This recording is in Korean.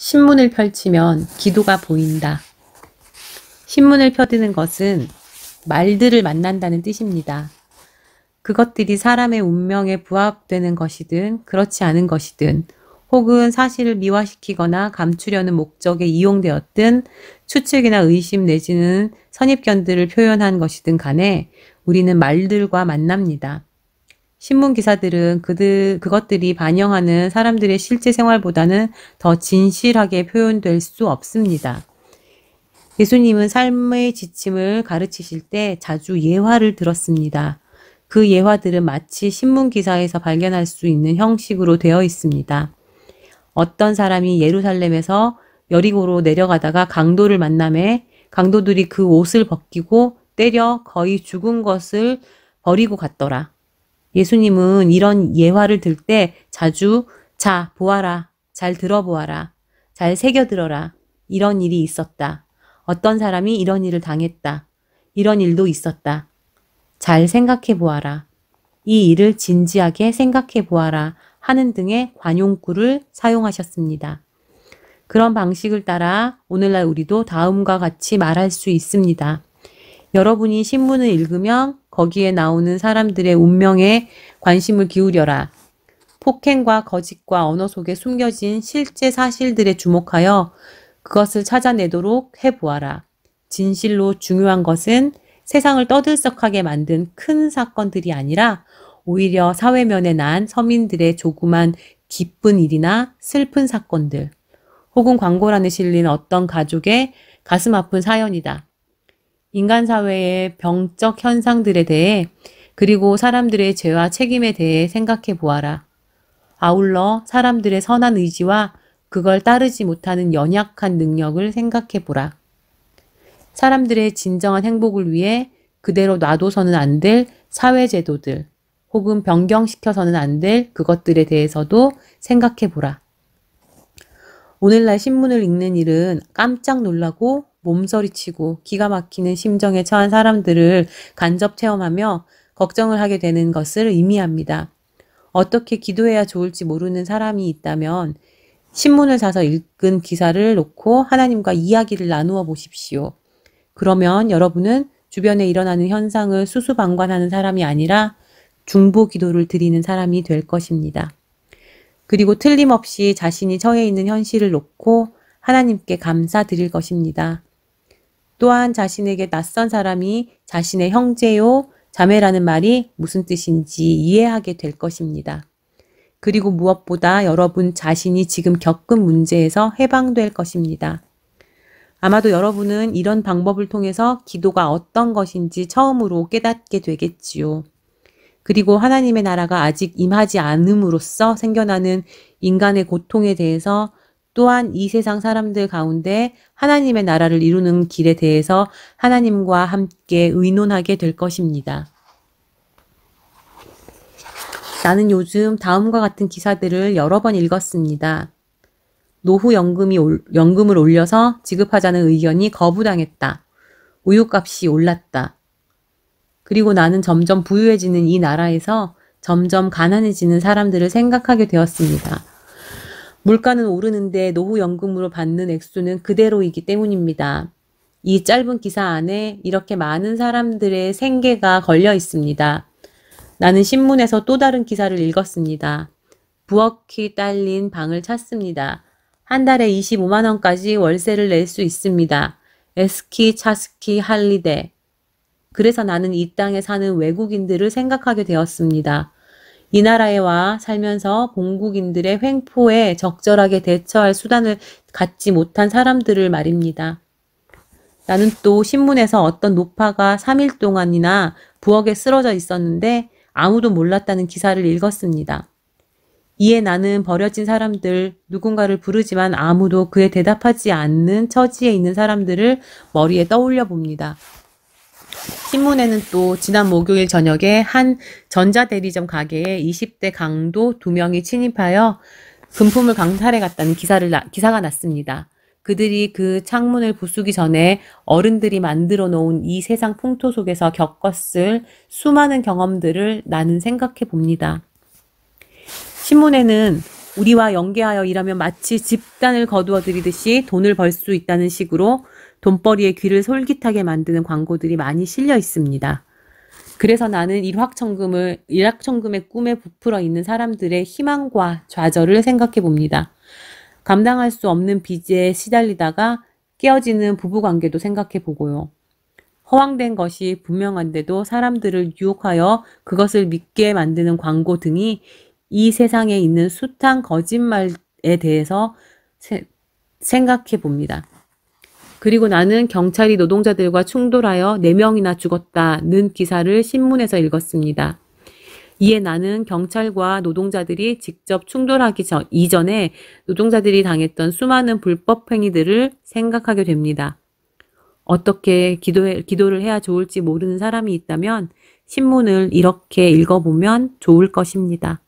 신문을 펼치면 기도가 보인다. 신문을 펴드는 것은 말들을 만난다는 뜻입니다. 그것들이 사람의 운명에 부합되는 것이든 그렇지 않은 것이든 혹은 사실을 미화시키거나 감추려는 목적에 이용되었든 추측이나 의심 내지는 선입견들을 표현한 것이든 간에 우리는 말들과 만납니다. 신문 기사들은 그것들이 반영하는 사람들의 실제 생활보다는 더 진실하게 표현될 수 없습니다. 예수님은 삶의 지침을 가르치실 때 자주 예화를 들었습니다. 그 예화들은 마치 신문 기사에서 발견할 수 있는 형식으로 되어 있습니다. 어떤 사람이 예루살렘에서 여리고로 내려가다가 강도를 만나매 강도들이 그 옷을 벗기고 때려 거의 죽은 것을 버리고 갔더라. 예수님은 이런 예화를 들 때 자주 자, 보아라, 잘 들어보아라, 잘 새겨들어라, 이런 일이 있었다. 어떤 사람이 이런 일을 당했다. 이런 일도 있었다. 잘 생각해 보아라. 이 일을 진지하게 생각해 보아라 하는 등의 관용구를 사용하셨습니다. 그런 방식을 따라 오늘날 우리도 다음과 같이 말할 수 있습니다. 여러분이 신문을 읽으면 거기에 나오는 사람들의 운명에 관심을 기울여라. 폭행과 거짓과 언어 속에 숨겨진 실제 사실들에 주목하여 그것을 찾아내도록 해보아라. 진실로 중요한 것은 세상을 떠들썩하게 만든 큰 사건들이 아니라 오히려 사회면에 난 서민들의 조그만 기쁜 일이나 슬픈 사건들, 혹은 광고란에 실린 어떤 가족의 가슴 아픈 사연이다. 인간 사회의 병적 현상들에 대해 그리고 사람들의 죄와 책임에 대해 생각해 보아라. 아울러 사람들의 선한 의지와 그걸 따르지 못하는 연약한 능력을 생각해 보라. 사람들의 진정한 행복을 위해 그대로 놔둬서는 안 될 사회제도들 혹은 변경시켜서는 안 될 그것들에 대해서도 생각해 보라. 오늘날 신문을 읽는 일은 깜짝 놀라고 몸서리치고 기가 막히는 심정에 처한 사람들을 간접 체험하며 걱정을 하게 되는 것을 의미합니다. 어떻게 기도해야 좋을지 모르는 사람이 있다면 신문을 사서 읽은 기사를 놓고 하나님과 이야기를 나누어 보십시오. 그러면 여러분은 주변에 일어나는 현상을 수수방관하는 사람이 아니라 중보 기도를 드리는 사람이 될 것입니다. 그리고 틀림없이 자신이 처해 있는 현실을 놓고 하나님께 감사드릴 것입니다. 또한 자신에게 낯선 사람이 자신의 형제요, 자매라는 말이 무슨 뜻인지 이해하게 될 것입니다. 그리고 무엇보다 여러분 자신이 지금 겪은 문제에서 해방될 것입니다. 아마도 여러분은 이런 방법을 통해서 기도가 어떤 것인지 처음으로 깨닫게 되겠지요. 그리고 하나님의 나라가 아직 임하지 않음으로써 생겨나는 인간의 고통에 대해서 또한 이 세상 사람들 가운데 하나님의 나라를 이루는 길에 대해서 하나님과 함께 의논하게 될 것입니다. 나는 요즘 다음과 같은 기사들을 여러 번 읽었습니다. 노후 연금을 올려서 지급하자는 의견이 거부당했다. 우유값이 올랐다. 그리고 나는 점점 부유해지는 이 나라에서 점점 가난해지는 사람들을 생각하게 되었습니다. 물가는 오르는데 노후연금으로 받는 액수는 그대로이기 때문입니다. 이 짧은 기사 안에 이렇게 많은 사람들의 생계가 걸려 있습니다. 나는 신문에서 또 다른 기사를 읽었습니다. 부엌이 딸린 방을 찾습니다. 한 달에 25만 원까지 월세를 낼 수 있습니다. 에스키, 차스키, 할리데. 그래서 나는 이 땅에 사는 외국인들을 생각하게 되었습니다. 이 나라에 와 살면서 본국인들의 횡포에 적절하게 대처할 수단을 갖지 못한 사람들을 말입니다. 나는 또 신문에서 어떤 노파가 3일 동안이나 부엌에 쓰러져 있었는데 아무도 몰랐다는 기사를 읽었습니다. 이에 나는 버려진 사람들, 누군가를 부르지만 아무도 그에 대답하지 않는 처지에 있는 사람들을 머리에 떠올려 봅니다. 신문에는 또 지난 목요일 저녁에 한 전자대리점 가게에 20대 강도 2명이 침입하여 금품을 강탈해 갔다는 기사가 났습니다. 그들이 그 창문을 부수기 전에 어른들이 만들어 놓은 이 세상 풍토 속에서 겪었을 수많은 경험들을 나는 생각해 봅니다. 신문에는 우리와 연계하여 일하면 마치 집단을 거두어 들이듯이 돈을 벌 수 있다는 식으로 돈벌이의 귀를 솔깃하게 만드는 광고들이 많이 실려 있습니다. 그래서 나는 일확천금의 꿈에 부풀어 있는 사람들의 희망과 좌절을 생각해 봅니다. 감당할 수 없는 빚에 시달리다가 깨어지는 부부관계도 생각해 보고요. 허황된 것이 분명한데도 사람들을 유혹하여 그것을 믿게 만드는 광고 등이 이 세상에 있는 숱한 거짓말에 대해서 생각해 봅니다. 그리고 나는 경찰이 노동자들과 충돌하여 4명이나 죽었다는 기사를 신문에서 읽었습니다. 이에 나는 경찰과 노동자들이 직접 충돌하기 이전에 노동자들이 당했던 수많은 불법 행위들을 생각하게 됩니다. 어떻게 기도를 해야 좋을지 모르는 사람이 있다면 신문을 이렇게 읽어보면 좋을 것입니다.